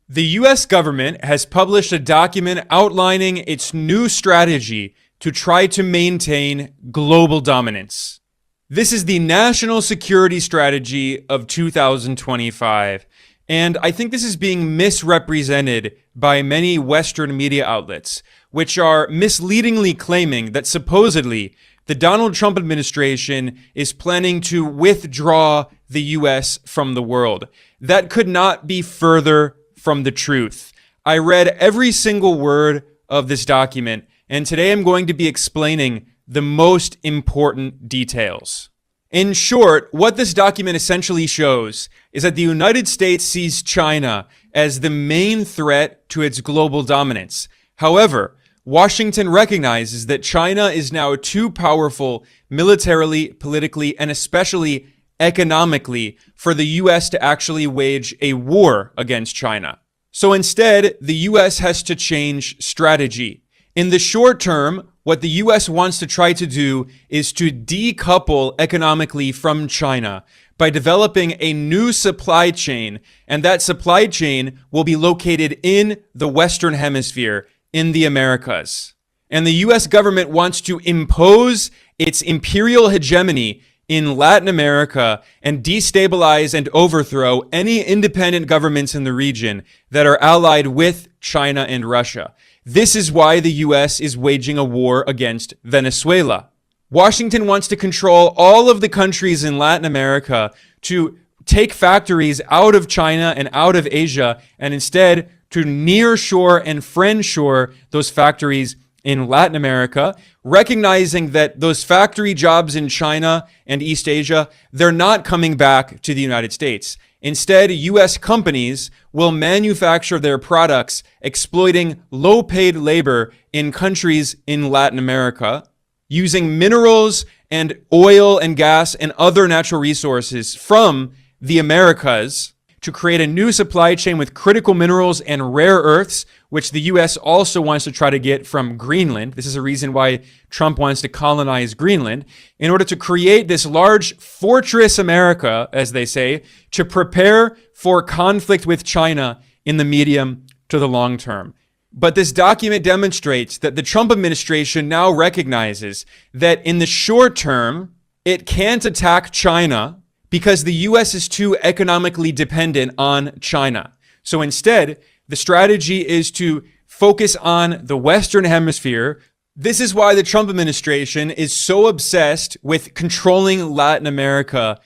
The US government has published a document outlining its new strategy to try to maintain global dominance. This is the National Security Strategy of 2025, and I think this is being misrepresented by many Western media outlets, which are misleadingly claiming that supposedly the Donald Trump administration is planning to withdraw the US from the world. That could not be further from the truth. I read every single word of this document, and today I'm going to be explaining the most important details. In short, what this document essentially shows is that the United States sees China as the main threat to its global dominance. However, Washington recognizes that China is now too powerful militarily, politically, and especially economically for the US to actually wage a war against China. So instead, the US has to change strategy. In the short term, what the US wants to try to do is to decouple economically from China by developing a new supply chain, and that supply chain will be located in the Western Hemisphere, in the Americas. And the US government wants to impose its imperial hegemony in Latin America and destabilize and overthrow any independent governments in the region that are allied with China and Russia. This is why the US is waging a war against Venezuela. Washington wants to control all of the countries in Latin America, to take factories out of China and out of Asia, and instead to nearshore and friendshore those factories in Latin America, recognizing that those factory jobs in China and East Asia, they're not coming back to the United States. Instead, US companies will manufacture their products exploiting low-paid labor in countries in Latin America, using minerals and oil and gas and other natural resources from the Americas to create a new supply chain with critical minerals and rare earths, which the US also wants to try to get from Greenland. This is a reason why Trump wants to colonize Greenland, in order to create this large fortress America, as they say, to prepare for conflict with China in the medium to the long term. But this document demonstrates that the Trump administration now recognizes that in the short term, it can't attack China because the US is too economically dependent on China. So instead, the strategy is to focus on the Western Hemisphere. This is why the Trump administration is so obsessed with controlling Latin America